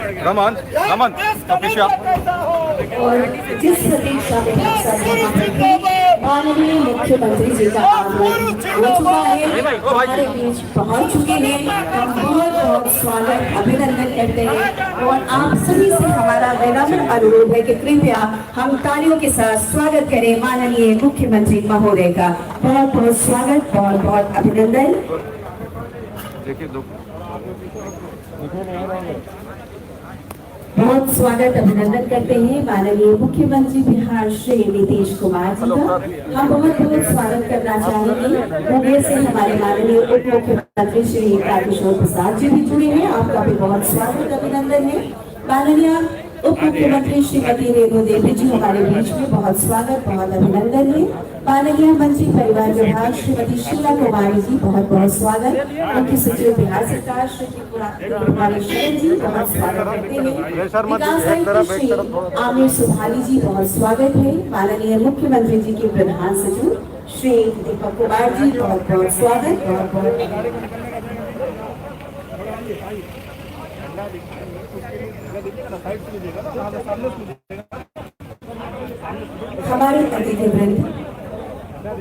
रमन रमन और जिस प्रतीक्षा में माननीय मुख्यमंत्री जी का आगमन हो चुका है, हमारे बीच पहुंच चुके हैं। हम बहुत बहुत स्वागत अभिनंदन करते हैं और आप सभी से हमारा विनम्र अनुरोध है कि कृपया हम तालियों के साथ स्वागत करें माननीय मुख्यमंत्री महोदय का। बहुत बहुत स्वागत, बहुत बहुत अभिनंदन। बहुत स्वागत अभिनंदन करते हैं माननीय मुख्यमंत्री बिहार श्री नीतीश कुमार जी का। हम बहुत बहुत स्वागत करना चाहेंगे। मुंगेर से हमारे माननीय उप मुख्यमंत्री श्री राजेश्वर प्रसाद जी भी जुड़े हैं, आपका भी बहुत स्वागत अभिनंदन है। माननीय उप मुख्यमंत्री श्रीमती रेणु देवी जी हमारे बीच में, बहुत स्वागत, बहुत अभिनंदन है। माननीय मंत्री परिवार विभाग श्रीमती शीला कुमारी जी, बहुत बहुत स्वागत। मुख्य सचिव बिहार सरकार श्री कुमारी शरण जी, बहुत स्वागत करते हैं। विकास आयुक्त श्री आमिर सुभानी जी, बहुत स्वागत है। माननीय मुख्यमंत्री जी के प्रधान सचिव श्री दीपक कुमार जी, बहुत बहुत स्वागत, बहुत बहुत। हमारे अतिथि वृंद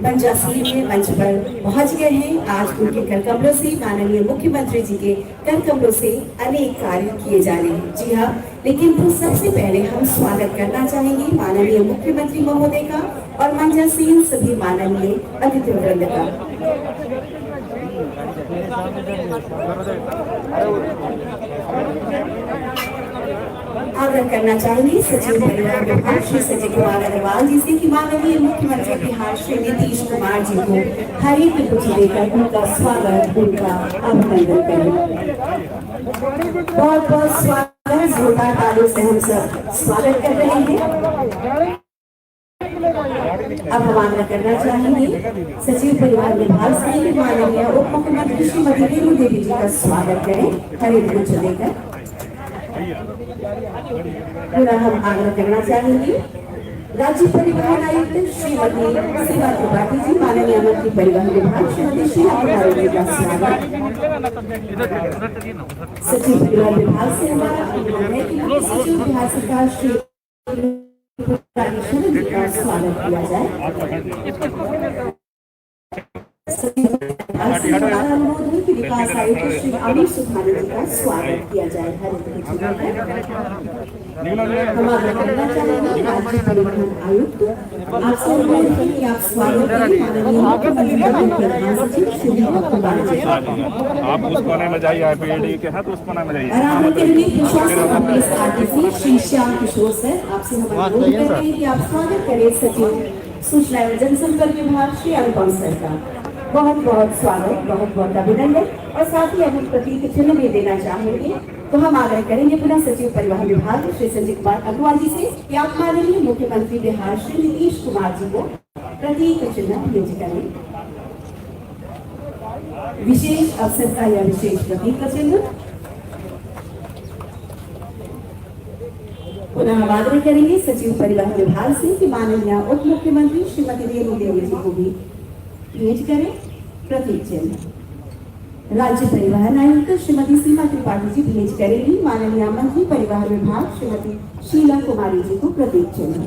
पंचासीन में मंच पर पहुंच गए हैं। आज उनके कर कमलों से, माननीय मुख्यमंत्री जी के कर कमलों से अनेक कार्य किए जाने हैं। जी हाँ, लेकिन तो सबसे पहले हम स्वागत करना चाहेंगे माननीय मुख्यमंत्री महोदय का और मंचासीन सभी माननीय अतिथि वृंद का। आग्रह करना चाहेंगे सचिव परिवार विभाग श्री संजय कुमार अग्रवाल जी से कि माननीय मुख्यमंत्री बिहार श्री नीतीश कुमार जी को हरित कुछ देकर उनका स्वागत, उनका अभिनंदन करें। बहुत बहुत स्वागत, जोरदार तालियों से हम सब स्वागत कर रहे हैं। अब हम आग्रह करना चाहेंगे सचिव परिवार विभाग से माननीय उप मुख्यमंत्री श्रीमती रेणु देवी जी का स्वागत करें हरित कुछ देकर। पूरा हम आग्रह करना चाहेंगे राज्य परिवहन आयुक्त श्रीमती सीमा त्रिपाठी जी, माननीय मंत्री परिवहन विभाग श्रीमती शीला कुमारी जी का स्वागत। सचिव परिवहन विभाग से हमारा अनुरोध है कि सचिव बिहार सरकार श्री राजेश्वर जी का स्वागत किया जाए। हमारा अनुरोध है कि विकास आयुक्त श्री आमिर सुभानी जी का स्वागत किया जाए। हमारा करना चाहेंगे राज्य परिवहन आयुक्त, आपसे अनुरोध है कि आप स्वागत करें माननीय मुख्यमंत्री के प्रधान सचिव श्री दीपक कुमार जी। आप उस कोने में जाइए, आईपीएडी के हाथ उस कोने में जाइए। आराम करेंगे प्रशासन police RTC Shri Shyam Kishore sir, आपसे हम अनुरोध करते हैं कि आप स्वागत करें सचिव सूचना एवं जनसंपर्क विभाग श्री अनुपम सर का। बहुत बहुत स्वागत, बहुत बहुत अभिनंदन। और साथ ही हम प्रतीक चिन्ह भी देना चाहेंगे, तो हम आग्रह करेंगे पुनः सचिव परिवहन विभाग श्री संजय कुमार अग्रवाल जी से कि आप माननीय मुख्यमंत्री बिहार श्री नीतीश कुमार जी को प्रतीक चिन्ह भेज करें। विशेष अवसर का यह विशेष प्रतीक चिन्ह। पुनः हम आग्रह करेंगे सचिव परिवहन विभाग से कि माननीय उप मुख्यमंत्री श्रीमती रेणु देवी जी को भी भेज करें प्रतीक चिन्ह। राज्य परिवहन आयुक्त श्रीमती सीमा त्रिपाठी जी भेज करेंगी माननीय मंत्री परिवहन विभाग श्रीमती शीला कुमारी जी को प्रतीक चिन्ह।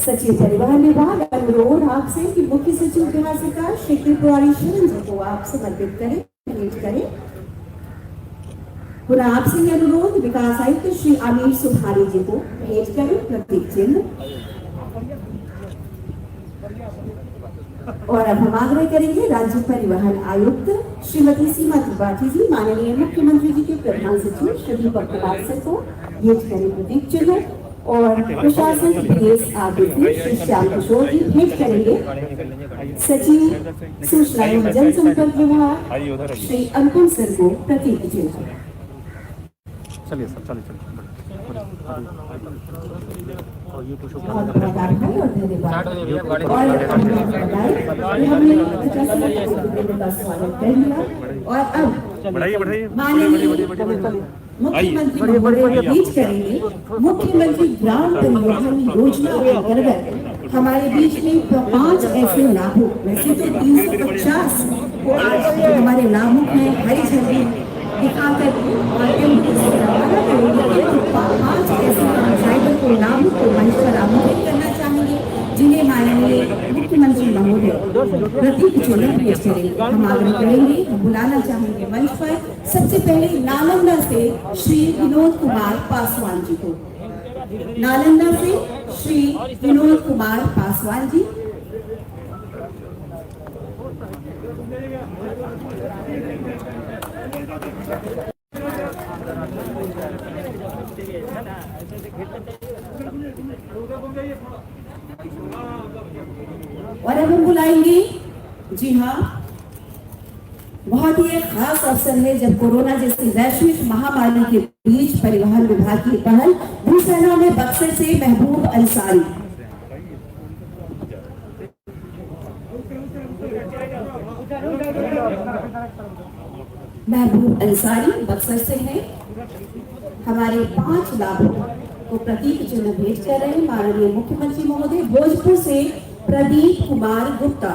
सचिव परिवहन विभाग अनुरोध आपसे कि मुख्य सचिव बिहार सरकार श्री कुमारी शरण जी को आप समर्पित करें, भेज करें। पुनः आपसे अनुरोध विकास आयुक्त श्री आमिर सुभानी जी को भेज करें प्रतीक चिन्ह। और अब हम आग्रह करेंगे राज्य परिवहन आयुक्त श्रीमती सीमा त्रिपाठी जी, माननीय मुख्यमंत्री जी के प्रधान सचिव श्री दीपक कुमार सर को भेज करें प्रतीक चिन्ह। और प्रशासक बीएस आरटीसी श्री श्याम किशोर जी भेज करेंगे सचिव सूचना एवं जनसंपर्क विभाग श्री अनुपम सर को प्रतीक चिन्ह। चलिए सर, चलिए चलिए। बहुत बहुत आभार और धन्यवाद। और हमने का स्वागत कर लिया और अब माननीय मुख्यमंत्री महोदय बीच करेंगे मुख्यमंत्री ग्राम परिवहन योजना के अंतर्गत हमारे बीच में 5 ऐसे लाभुक, वैसे तो 350 को आज हमारे लाभुक हैं हरी झंडी दिखाकर प्रतीक चिन्ह पेश करेंगे। हम आग्रह करेंगे, बुलाना चाहेंगे मंच पर सबसे पहले नालंदा से श्री विनोद कुमार पासवान जी को। नालंदा से श्री विनोद कुमार पासवान जी। और अब हम बुलाएंगे, जी हाँ, बहुत ही एक खास अवसर है जब कोरोना जैसी वैश्विक महामारी के बीच परिवहन विभाग की पहल भूसेना में बक्सर से महबूब अंसारी। महबूब अंसारी बक्सर से हैं, हमारे 5 लाभों को प्रतीक चिन्ह भेंट कर रहे हैं माननीय मुख्यमंत्री महोदय। भोजपुर से प्रदीप कुमार गुप्ता।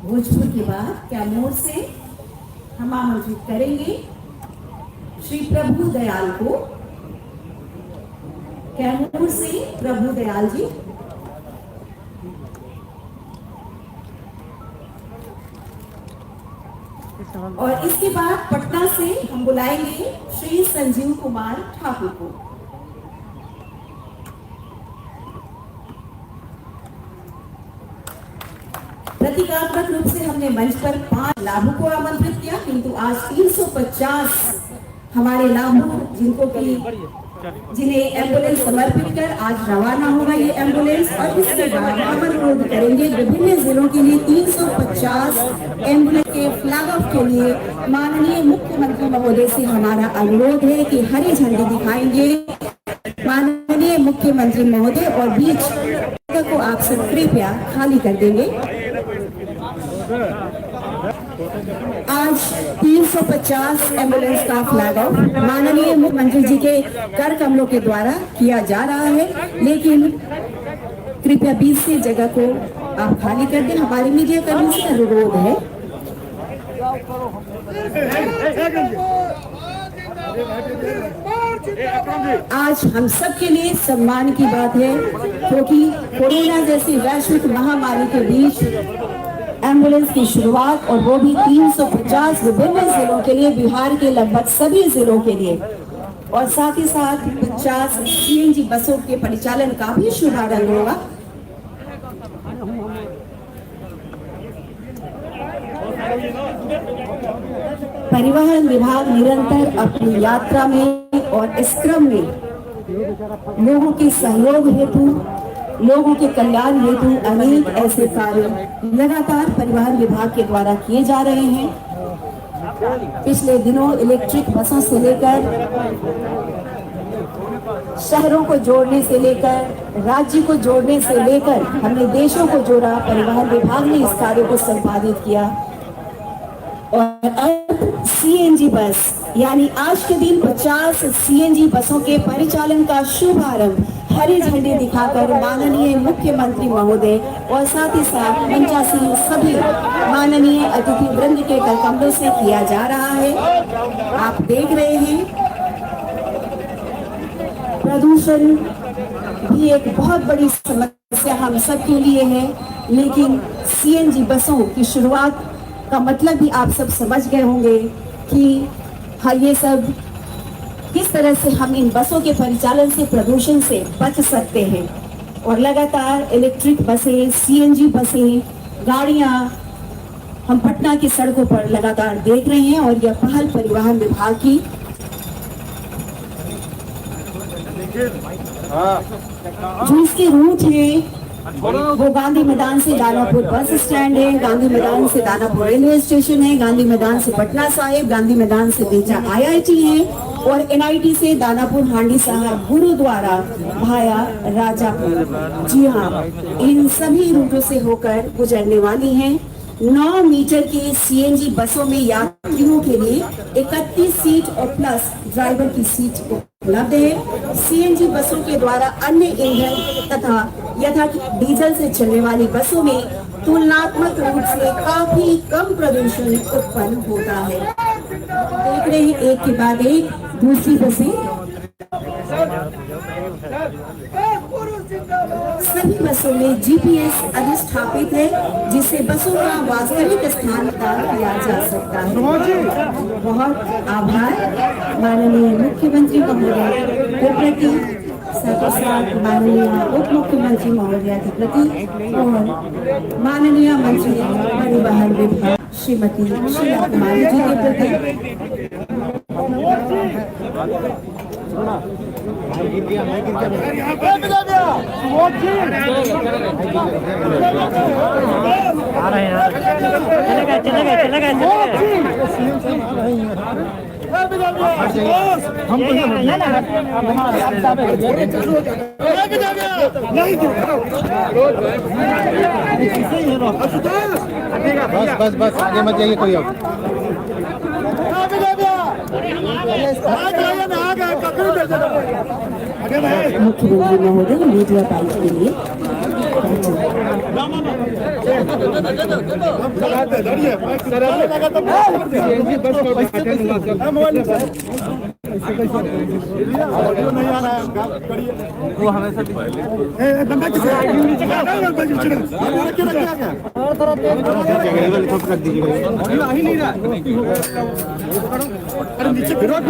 भोजपुर के बाद कैमूर से हम आमंत्रित करेंगे श्री प्रभु दयाल को। कैमूर से प्रभु दयाल जी। और इसके बाद पटना से हम बुलाएंगे श्री संजीव कुमार ठाकुर को। प्रतीकात्मक रूप से हमने मंच पर 5 लाभों को आमंत्रित किया, किंतु आज 350 हमारे लाभुक जिन्हें एम्बुलेंस समर्पित कर आज रवाना होगा ये एम्बुलेंस। और इसके बाद हम अनुरोध करेंगे विभिन्न जिलों के लिए 350 एम्बुलेंस के फ्लैग ऑफ के लिए माननीय मुख्यमंत्री महोदय से हमारा अनुरोध है कि हरी झंडी दिखाएंगे माननीय मुख्यमंत्री महोदय, और बीच को आप सब कृपया खाली कर देंगे। आज 350 एम्बुलेंस का फ्लैग ऑफ माननीय मुख्यमंत्री जी के कर कमलों के द्वारा किया जा रहा है, लेकिन कृपया बीच से जगह को आप खाली कर दें। हमारे मीडिया कर्मी से अनुरोध है। आज हम सब के लिए सम्मान की बात है, क्योंकि कोरोना जैसी वैश्विक महामारी के बीच एम्बुलेंस की शुरुआत, और वो भी 350 विभिन्न जिलों के लिए, बिहार के लगभग सभी जिलों के लिए, और साथ ही साथ 50 सीएनजी बसों के परिचालन का भी शुभारंभ होगा। परिवहन विभाग निरंतर अपनी यात्रा में और इस क्रम में लोगों के सहयोग हेतु, लोगों के कल्याण हेतु अनेक ऐसे कार्य लगातार परिवहन विभाग के द्वारा किए जा रहे हैं। पिछले दिनों इलेक्ट्रिक बसों से लेकर शहरों को जोड़ने से लेकर, राज्य को जोड़ने से लेकर हमने देशों को जोड़ा। परिवहन विभाग ने इस कार्य को संपादित किया, और अब सीएनजी बस यानी आज के दिन 50 सीएनजी बसों के परिचालन का शुभारंभ हरी झंडी दिखाकर माननीय मुख्यमंत्री महोदय और साथ ही साथ मंचासीन सभी माननीय अतिथि वृंद के करकमलों से किया जा रहा है। आप देख रहे हैं प्रदूषण भी एक बहुत बड़ी समस्या हम सब के लिए है, लेकिन सीएनजी बसों की शुरुआत का मतलब भी आप सब समझ गए होंगे कि हाँ, ये सब किस तरह से हम इन बसों के परिचालन से प्रदूषण से बच सकते हैं। और लगातार इलेक्ट्रिक बसें, सीएनजी बसें, गाड़ियां हम पटना की सड़कों पर लगातार देख रहे हैं, और यह पहल परिवहन विभाग की जो इसके रूट है वो गांधी मैदान से दानापुर बस स्टैंड है, गांधी मैदान से दानापुर रेलवे स्टेशन है, गांधी मैदान से पटना साहिब, गांधी मैदान से बेचा आईआईटी है, और एनआईटी से दानापुर हांडी साहब गुरुद्वारा भाया राजापुर। जी हाँ, इन सभी रूटों से होकर गुजरने वाली हैं। 9 मीटर की सीएनजी बसों में यात्रियों के लिए 31 सीट और प्लस ड्राइवर की सीट उपलब्ध है। सीएनजी बसों के द्वारा अन्य ईंधन तथा यथा डीजल से चलने वाली बसों में तुलनात्मक रूप से काफी कम प्रदूषण उत्पन्न होता है। देख रहे हैं एक के बाद एक दूसरी बसें सभी बसों में जीपीएस अधिष्ठापित है, जिससे बसों का वास्तविक स्थान पता किया जा सकता है। बहुत आभार माननीय मुख्यमंत्री महोदय के प्रति, साथ माननीय उप मुख्यमंत्री महोदय के प्रति और माननीय मंत्री परिवहन विभाग श्रीमती शीला कुमारी जी के प्रति। आ रहे हैं, चले गए। बस आगे मत जाइए कोई और। मुख्यमंत्री महोदय मीडिया टाइम के लिए वो हमेशा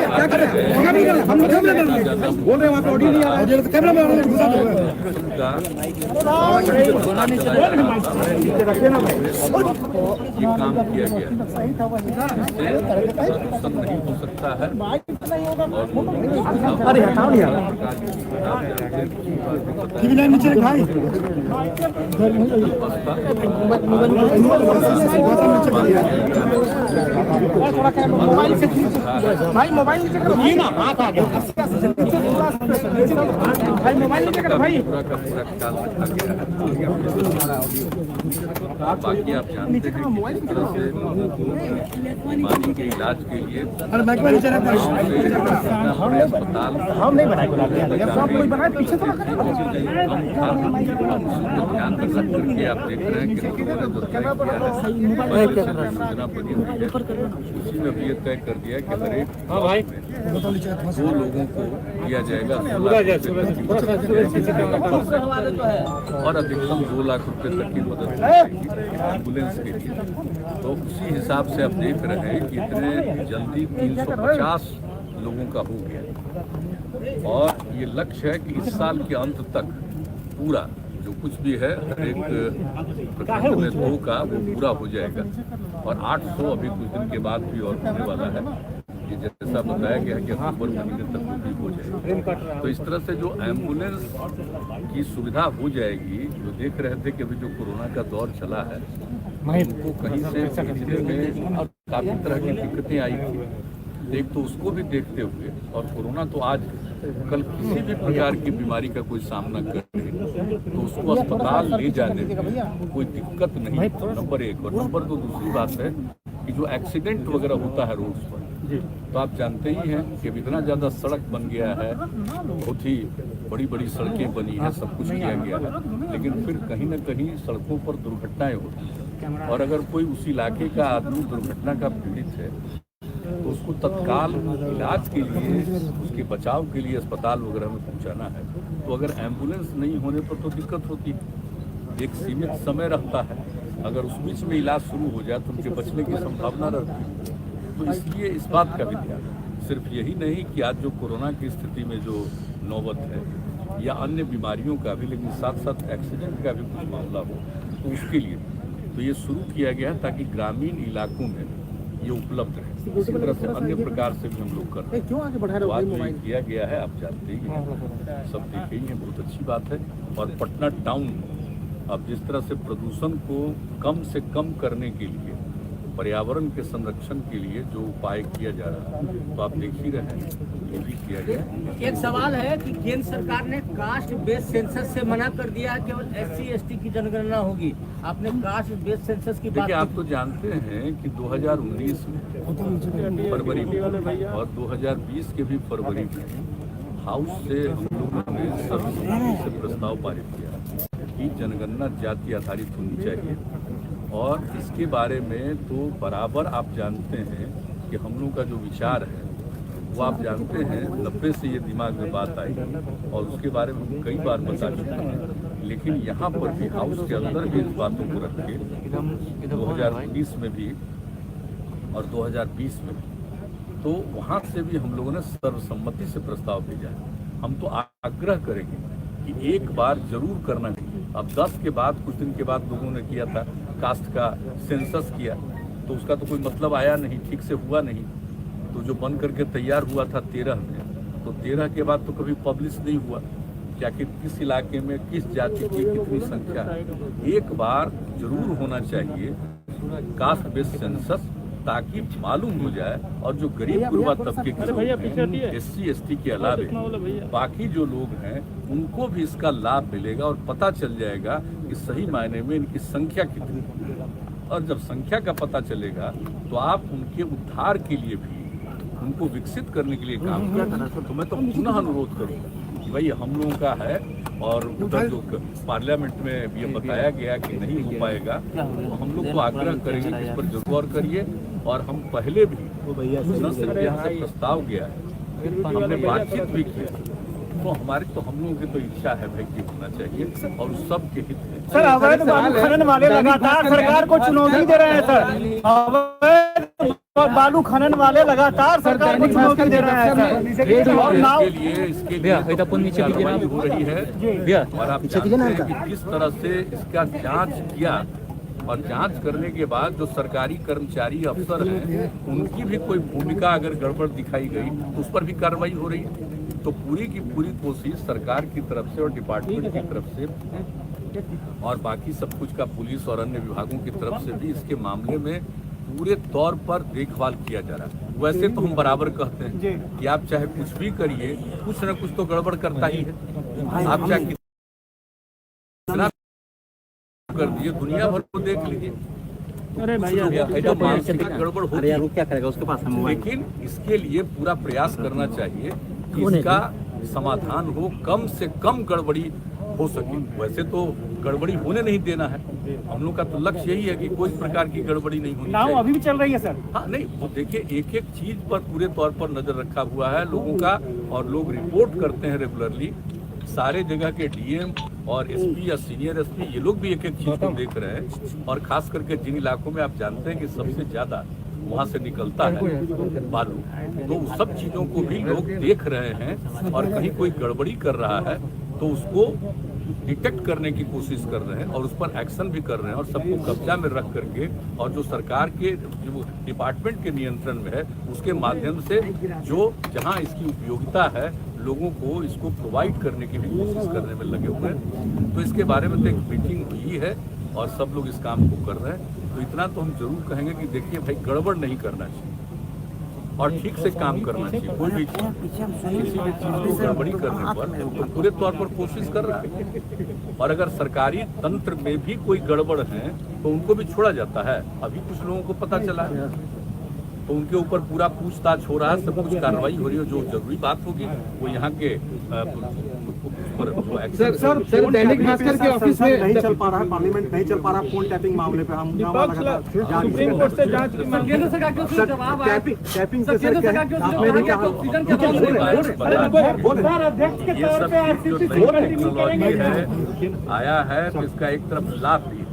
क्या कर रहे हैं हम बोल रहे हैं वहाँ पे ऑडियो नहीं आ रहा है, कैमरा में ये काम किया गया नहीं हो सकता है। अरे हटाओ नहीं नीचे भाई भाई मोबाइल नीचे करो भाई ना हाथ आ गया भाई मोबाइल नीचे करो भाई। बाकी आप जानते हैं कि इस तरह से बीमारी के इलाज के लिए अस्पताल हम नहीं बनाए सब कोई बनाए पीछे तो ध्यान रख करके आप देख रहे हैं कि योजना बनी हुई है, उसी में भी ये तय कर दिया कि हर एक दो लोगों को दिया जाएगा और अधिकतम 2 लाख रुपए तक की मदद मिलेगी एम्बुलेंस के लिए। तो उसी हिसाब से आप देख रहे हैं कि इतने जल्दी 350 लोगों का हो गया और ये लक्ष्य है कि इस साल के अंत तक पूरा जो कुछ भी है हर एक प्रखंड में 2 का वो पूरा हो जाएगा और 800 अभी कुछ दिन के बाद भी और होने वाला है। ये जैसा बताया गया है कि अक्टूबर महीने तक वो भी हो जाएगा। तो इस तरह से जो एम्बुलेंस की सुविधा हो जाएगी, जो देख रहे थे कि अभी जो कोरोना का दौर चला है उनको कहीं से भेजने में काफी तरह की दिक्कतें आई थी। एक तो उसको भी देखते हुए और कोरोना तो आज कल किसी भी प्रकार की बीमारी का कोई सामना करे तो उसको अस्पताल ले जाने में कोई दिक्कत नहीं, नंबर 1। और नंबर 2 दूसरी बात है कि जो एक्सीडेंट वगैरह होता है रोड्स पर, तो आप जानते ही हैं कि इतना ज़्यादा सड़क बन गया है, बहुत ही बड़ी बड़ी सड़कें बनी हैं, सब कुछ किया गया है, लेकिन फिर कहीं ना कहीं सड़कों पर दुर्घटनाएं होती हैं। और अगर कोई उस इलाके का आदमी दुर्घटना का पीड़ित है तो उसको तत्काल इलाज के लिए, उसके बचाव के लिए अस्पताल वगैरह में पहुंचाना है, तो अगर एम्बुलेंस नहीं होने पर तो दिक्कत होती है। एक सीमित समय रहता है, अगर उस बीच में इलाज शुरू हो जाए तो उनके बचने की संभावना रहती है। तो इसलिए इस बात का भी ध्यान, सिर्फ यही नहीं कि आज जो कोरोना की स्थिति में जो नौबत है या अन्य बीमारियों का भी, लेकिन साथ साथ एक्सीडेंट का भी कुछ मामला हो तो उसके लिए तो ये शुरू किया गया है ताकि ग्रामीण इलाकों में ये उपलब्ध है। इसी तरह से अन्य प्रकार से भी हम लोग कर रहे हैं। तो आज जो किया गया है आप जानते ही हैं, सब देखे ही हैं, बहुत अच्छी बात है। और पटना टाउन अब जिस तरह से प्रदूषण को कम से कम करने के लिए, पर्यावरण के संरक्षण के लिए जो उपाय किया जा रहा है, तो आप देख ही रहे हैं ये भी किया गया। एक सवाल है कि केंद्र सरकार ने कास्ट बेस्ड सेंसस से मना कर दिया है, केवल SC/ST की जनगणना होगी। आपने कास्ट बेस्ड सेंसस की बात, देखिए आप तो जानते हैं कि 2019 में फरवरी में और 2020 के भी फरवरी में हाउस से हम लोगों ने सर्वसम्मति से प्रस्ताव पारित किया कि जनगणना जाति आधारित होनी चाहिए। और इसके बारे में तो बराबर आप जानते हैं कि हम लोग का जो विचार है वो आप जानते हैं 90 से ये दिमाग में बात आई और उसके बारे में हम कई बार बता चुके हैं, लेकिन यहाँ पर भी हाउस के अंदर भी इस बातों को रख के 2019 में भी और 2020 में भी, तो वहाँ से भी हम लोगों ने सर्वसम्मति से प्रस्ताव भेजा है। हम तो आग्रह करेंगे कि एक बार जरूर करना चाहिए। अब 10 के बाद कुछ दिन के बाद लोगों ने किया था कास्ट का सेंसस किया, तो उसका तो कोई मतलब आया नहीं, ठीक से हुआ नहीं। तो जो बन करके तैयार हुआ था 13 में, तो 13 के बाद तो कभी पब्लिश नहीं हुआ क्या कि किस इलाके में किस जाति की कितनी संख्या है। एक बार जरूर होना चाहिए कास्ट बेस्ड सेंसस, ताकि मालूम हो जाए और जो गरीब गुरबा तबके के लोग हैं, SC ST के अलावे बाकी जो लोग हैं उनको भी इसका लाभ मिलेगा और पता चल जाएगा कि सही मायने में इनकी संख्या कितनी है। और जब संख्या का पता चलेगा तो आप उनके उद्धार के लिए भी, उनको विकसित करने के लिए काम करें। तो मैं तो पुनः अनुरोध करूँगा कि भाई हम लोगों का है और उधर जो पार्लियामेंट में ये बताया गया कि नहीं हो पाएगा, तो हम लोग तो आग्रह करेंगे कि इस पर जरूर गौर करिए। और हम पहले भी न सिर्फ यहाँ से प्रस्ताव गया है, हमने बातचीत भी की, तो हमारी तो हम लोगों की तो इच्छा है भाई कि होना चाहिए और सब के हित में। सर अवैध बालू खनन वाले लगातार सरकार को चुनौती दे रहे हैं सर। अवैध बालू खनन वाले लगातार सरकार को चुनौती दे रहे हैं सर। और नाव इसके लिए कार्रवाई हो रही है और आप जानते हैं कि किस तरह से इसका जांच किया और जांच करने के बाद जो सरकारी कर्मचारी अफसर हैं उनकी भी कोई भूमिका अगर गड़बड़ दिखाई गई तो उस पर भी कार्रवाई हो रही है। तो पूरी की पूरी कोशिश सरकार की तरफ से और डिपार्टमेंट की तरफ से और बाकी सब कुछ का पुलिस और अन्य विभागों की तरफ से भी इसके मामले में पूरे तौर पर देखभाल किया जा रहा है। वैसे तो हम बराबर कहते हैं कि आप चाहे कुछ भी करिए, कुछ न कुछ तो गड़बड़ करता ही है। आप चाहे कितना कर दिए, दुनिया भर को देख लीजिए, अरे भैया गड़बड़ होती है, क्या करेगा उसके पास। लेकिन इसके लिए पूरा प्रयास करना चाहिए कि इसका समाधान हो, कम से कम गड़बड़ी हो सके। वैसे तो गड़बड़ी होने नहीं देना है, हम लोग का तो लक्ष्य यही है कि कोई प्रकार की गड़बड़ी नहीं होनी चाहिए। अभी भी चल रही है सर। हाँ नहीं, वो देखिए एक एक चीज पर पूरे तौर पर नजर रखा हुआ है लोगों का, और लोग रिपोर्ट करते हैं रेगुलरली। सारे जगह के DM और SP या सीनियर SP ये लोग भी एक एक चीज को देख रहे हैं। और खास करके जिन इलाकों में आप जानते हैं कि सबसे ज्यादा वहाँ से निकलता है बालू, तो उस सब चीजों को भी लोग देख रहे हैं और कहीं कोई गड़बड़ी कर रहा है तो उसको डिटेक्ट करने की कोशिश कर रहे हैं और उस पर एक्शन भी कर रहे हैं और सबको कब्जा में रख करके, और जो सरकार के जो डिपार्टमेंट के नियंत्रण में है उसके माध्यम से जो जहां इसकी उपयोगिता है लोगों को इसको प्रोवाइड करने की भी कोशिश करने में लगे हुए हैं। तो इसके बारे में तो एक मीटिंग हुई है और सब लोग इस काम को कर रहे हैं। तो इतना तो हम जरूर कहेंगे कि देखिए भाई गड़बड़ नहीं करना चाहिए और ठीक से काम करना चाहिए। कोई भी किसी भी चीज को गड़बड़ी करने पर तो पूरे तौर पर कोशिश कर रहा है। और अगर सरकारी तंत्र में भी कोई गड़बड़ है तो उनको भी छोड़ा जाता है। अभी कुछ लोगों को पता चला है तो उनके ऊपर पूरा पूछताछ हो रहा है, सब कुछ कार्रवाई हो रही है। जो जरूरी बात होगी वो यहाँ के सर दैनिक भास्कर के ऑफिस में नहीं चल पा रहा है, पार्लियामेंट नहीं चल पा रहा, फोन टैपिंग मामले पे हम सुप्रीम कोर्ट से जांच केंद्र सरकार क्यों जवाब आया टैपिंग से सर आपने नहीं कहा आया है तो इसका एक तरफ लाभ भी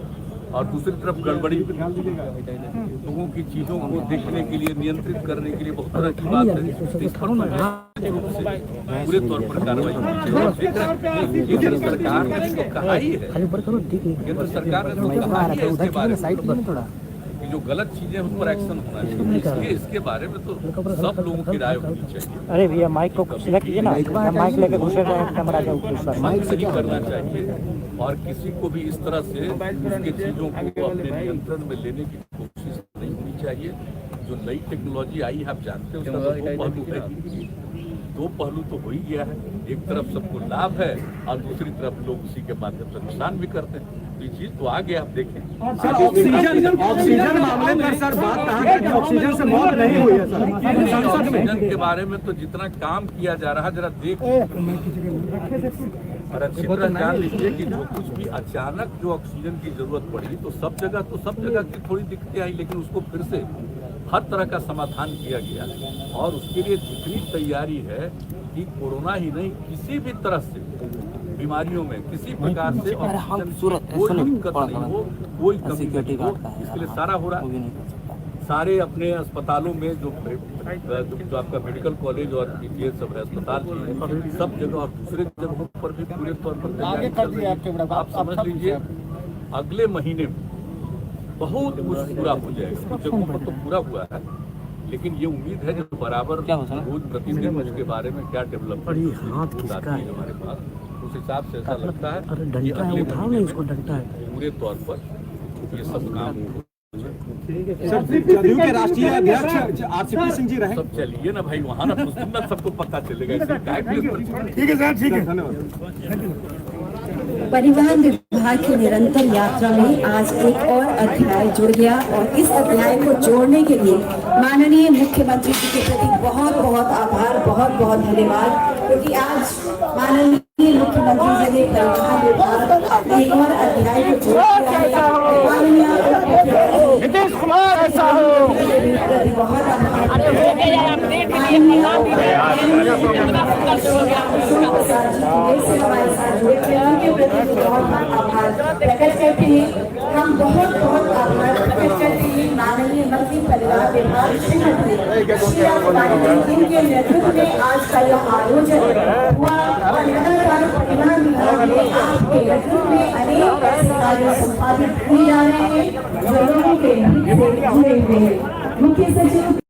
और दूसरी तरफ गड़बड़ी, लोगों की चीजों को देखने के लिए, नियंत्रित करने के लिए बहुत तरह की बात है। इस पर पूरे तौर पर कार्रवाई होनी चाहिए। केंद्र सरकार ने तो कहा ही है, केंद्र सरकार ने तो कहा ही है इसके बारे में कि जो गलत चीजें उस पर एक्शन होना चाहिए। इसलिए इसके बारे में तो सब लोगों की राय होनी चाहिए। अरे भैया माइक को सिलेक्ट कीजिए ना, माइक लेकर घुसे कैमरा के माइक से नहीं करना चाहिए और किसी को भी इस तरह से उसके चीजों को अपने नियंत्रण में लेने की कोशिश नहीं होनी चाहिए। जो नई टेक्नोलॉजी आई है आप जानते हैं उसका दो पहलू है, दो पहलू तो हो ही गया है। एक तरफ सबको लाभ है और दूसरी तरफ लोग उसी के माध्यम से नुकसान भी करते हैं। तो ये चीज तो आगे आप देखें। ऑक्सीजन मामले में सर बात कहाँ की ऑक्सीजन से मौत नहीं हुई है सर। ऑक्सीजन के बारे में तो जितना काम किया जा रहा है जरा देख और अच्छी तरह जान लीजिए कि जो कुछ भी अचानक जो ऑक्सीजन की जरूरत पड़ी तो सब जगह की थोड़ी दिक्कतें आई, लेकिन उसको फिर से हर तरह का समाधान किया गया और उसके लिए जितनी तैयारी है कि कोरोना ही नहीं किसी भी तरह से बीमारियों में किसी प्रकार से ऑक्सीजन की कोई दिक्कत नहीं हो, कोई कमी नहीं हो, इसके लिए सारा हो रहा है। सारे अपने अस्पतालों में जो आपका मेडिकल कॉलेज और पीजीआई सब है, अस्पताल भी है, सब जगह और दूसरे जगहों पर भी पूरे तौर पर तैयारी चल रही है। आप समझ लीजिए अगले महीने में बहुत कुछ पूरा हो जाएगा। कुछ जगहों पर तो पूरा हुआ है, लेकिन ये उम्मीद है जो बराबर रोज प्रतिदिन उसके बारे में क्या डेवलपमेंट आती है हमारे पास, उस हिसाब से ऐसा लगता है कि अगले महीने में पूरे तौर पर ये सब काम सर, जदयू के राष्ट्रीय अध्यक्ष आरसीपी सिंह जी रहे। सब चलिए ना भाई वहाँ ना उस दिन ना सबको पता चलेगा। ठीक है सर, ठीक है, धन्यवाद। परिवहन विभाग की निरंतर यात्रा में आज एक और अध्याय जुड़ गया और इस अध्याय को जोड़ने के लिए माननीय मुख्यमंत्री जी के प्रति बहुत बहुत आभार, बहुत बहुत धन्यवाद, क्योंकि आज माननीय मुख्यमंत्री जी ने परिवहन विभाग में एक और अध्याय को जोड़ दिया है। माननीय नीतीश कुमार ऐसा हो, बहुत आभार। हमारे साथ जुड़े उनके प्रति बहुत आभार प्रकट करते हैं। हम बहुत बहुत आभार प्रकट करते हैं माननीय मंत्री परिवार विभाग श्रीमती जिनके नेतृत्व में आज का यह आयोजन हुआ और लगातार परिवहन विभाग में आपके नेतृत्व में अनेक ऐसे कार्य संपादित किए जा रहे हैं जो लोगों के हित से जुड़े हुए हैं। मुख्य सचिव